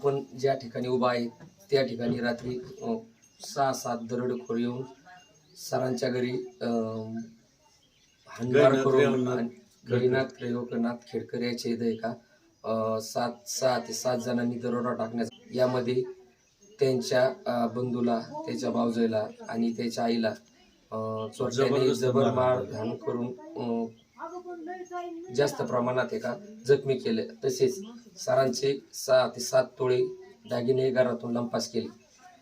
आपण ज्या ठिकाणी उभा आहे त्या ठिकाणी रात्री 6-7 दरोडेखोर येऊन सरांच्या घरी हाणमार करून गैनाथ रेवकनाथ खेडकर याचे इथे का 6 ते 7 जणांनी दरोडा टाकण्याचा, यामध्ये त्यांच्या बंधूला, त्याच्या भावजयला आणि त्याच्या आईला चोरट्याने जबर मारहाण करून जास्त प्रमाणात एका जखमी केले। तसेच सरांचे 6 ते 7 तोळे दागिने घरातून लंपास केले।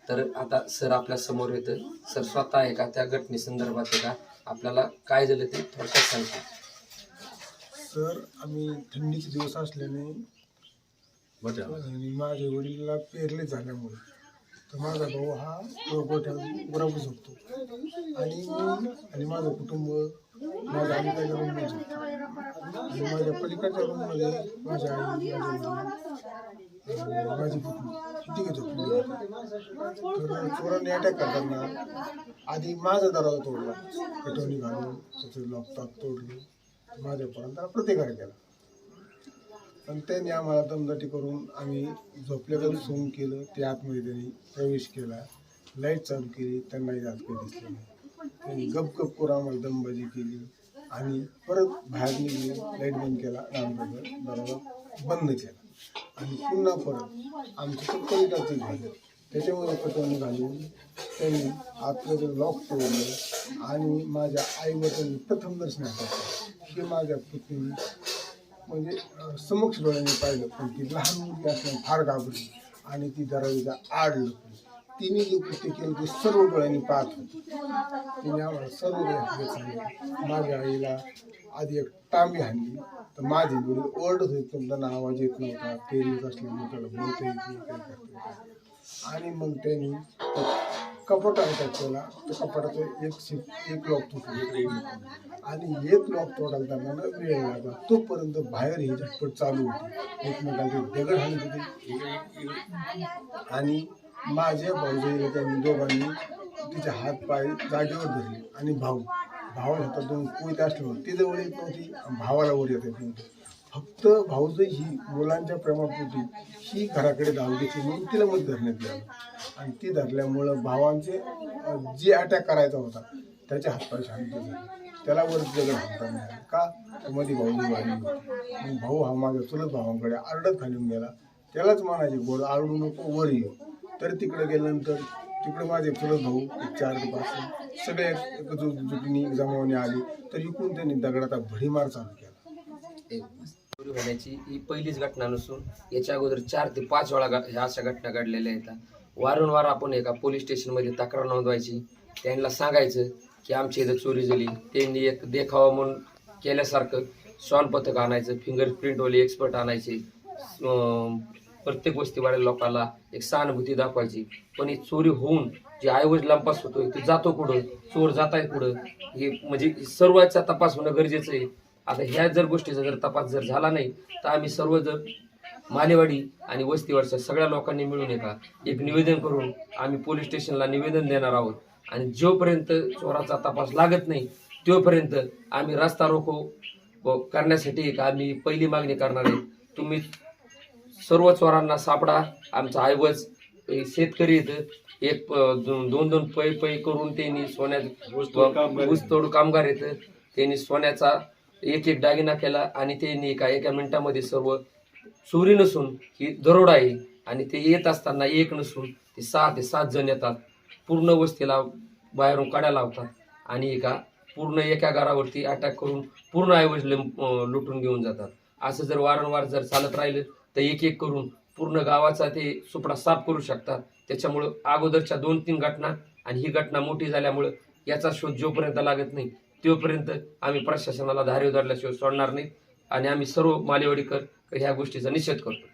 तर आता सर आपल्या समोर येतं, सर स्वतः आहे का त्या घटनेसंदर्भात आहे का आपल्याला काय झालं ते थोडक्यात सांगतो। सर आम्ही थंडीचे दिवस असल्याने आणि माझ्या वडिलांना पेरले झाल्यामुळे तर माझा भाऊ हा गोठ्यात बरोबर झोपतो आणि मी आणि माझं कुटुंब माझ्या आईच्या रूममध्ये झोपतो आणि माझ्या पलीकडच्या रूममध्ये माझ्या आई, माझी पुतणी तिघे झोपली। तर चोरांनी अटॅक करताना आधी माझा दरवाजा तोडला, पेटवणी घालून त्याचे लॉकटॉक तोडले, माझ्यापर्यंत प्रतिकार केला। पण त्यांनी आम्हाला दमदाटी करून आम्ही झोपल्याकडे सोंग केलं, ते आतमध्ये त्यांनी प्रवेश केला, लाईट चालू केली, त्यांनाही आत काही दिसलं नाही। त्यांनी गप करून आम्हाला दमबाजी केली आणि परत बाहेर निघले, लाईट बंद केला, दरवाजा बंद केला आणि पुन्हा परत आमचं चक्करीटाचे झालं। त्याच्यामुळे पटवणी घालून त्यांनी आतमध्ये लॉक तोडलं आणि माझ्या आईवर त्यांनी प्रथम दर्शनात टाकलं। हे माझ्या पुतणीने म्हणजे समक्ष डोळ्यांनी पाहिलं, पण ती लहान मुलगी असल्याने फार घाबरली आणि ती दरवाजा आड लपली। तिने जे कृत्य केलं ते सर्व डोळ्यांनी पाहत होती। तिने आम्हाला सर्व डोळ्यात सांगितलं। माझ्या आईला आधी एक टांबी हाणली तर माझी वडील ओरडत होते, पण त्यांना आवाज येत नव्हता, पेरीत असल्यामुळे त्याला बोलता येत नाही, काही करता येत। आणि मग त्यांनी कपाट अटॅक केला, तर कपाटाचं एक लॉक तुटलं आणि एक लॉक तोडायला त्यांना वेळ लागला, तोपर्यंत बाहेर ही झटपट चालू होती, एकमेकांचे दगड हाणत होते आणि माझ्या भाऊजाईला त्यांनी दोघांनी तिचे हात पाय जागेवर धरले आणि भावाला हातात दोन कोयते असल्यामुळे ती जवळ येत नव्हती, भावाला वर येत नव्हती। फक्त भाऊजाई ही मुलांच्या प्रेमापोटी ही घराकडे धाव घेतली म्हणून तिला मध्ये धरण्यात आलं आणि ती धरल्यामुळं भावांचे जे अटॅक करायचा होता त्याच्या हातपाय शांत झाले, त्याला वर दगड हाणता नाही आले का मध्ये भाऊजी वाढली होती। मग भाऊ हा माझ्या चुलत भावांकडे आरडत खालून गेला, त्यालाच म्हणायचे गोड आरडू नको वर ये। तर तिकडे गेल्यानंतर तिकडे माझे चुलत भाऊ 4 ते 5 सगळे जुटणी जमावणी आली, तर इकडून त्यांनी दगडाचा भडीमार चालू केला। चोरी होण्याची ही पहिलीच घटना नसून याच्या अगोदर 4 ते 5 वेळा ह्या अशा घटना घडलेल्या आहेत। वारंवार आपण एका पोलीस स्टेशनमध्ये तक्रार नोंदवायची, त्यांना सांगायचं की आमची इथं चोरी झाली। त्यांनी एक देखावा म्हणून केल्यासारखं श्वान पथक आणायचं, फिंगरप्रिंटवाले एक्सपर्ट आणायचे, प्रत्येक वस्तीवाल्या लोकांना एक सहानुभूती दाखवायची। पण ही चोरी होऊन जे ऐवज लंपास होतोय ते जातो कुठं, चोर जात आहे कुठं, हे म्हणजे सर्वांचा तपास होणं गरजेचं आहे। आता ह्या जर गोष्टीचा जर तपास जर झाला नाही तर आम्ही सर्व जर मालेवाडी आणि वस्तीवरच्या सगळ्या लोकांनी मिळून एक निवेदन करून आम्ही पोलीस स्टेशनला निवेदन देणार आहोत आणि जोपर्यंत चोराचा तपास लागत नाही तोपर्यंत आम्ही रस्ता रोको करण्यासाठी आम्ही पहिली मागणी करणार आहे। तुम्ही सर्व चोरांना सापडा, आमचा ऐवज शेतकरी येतं एक 2-2 पै करून त्यांनी सोन्यात ऊसतोड कामगार येतं, त्यांनी सोन्याचा एक दागिना केला आणि त्यांनी एका मिनिटामध्ये सर्व चोरी नसून ही दरोडा आहे आणि ते येत असताना एक नसून ते 6 ते 7 जण येतात, पूर्ण वस्तीला बाहेरून काड्या लावतात आणि पूर्ण एका घरावरती अटॅक करून पूर्ण ऐवज लुटून घेऊन जातात। असं जर वारंवार जर चालत राहिलं तर एक करून पूर्ण गावाचा ते सुपडा साफ करू शकतात। त्याच्यामुळं अगोदरच्या 2-3 घटना आणि ही घटना मोठी झाल्यामुळं याचा शोध जोपर्यंत लागत नाही तोपर्यंत आम्ही प्रशासनाला धारेवर धरल्याशिवाय सोडणार नाही आणि आम्ही सर्व मालेवाडीकर ह्या गोष्टीचा निषेध करतो।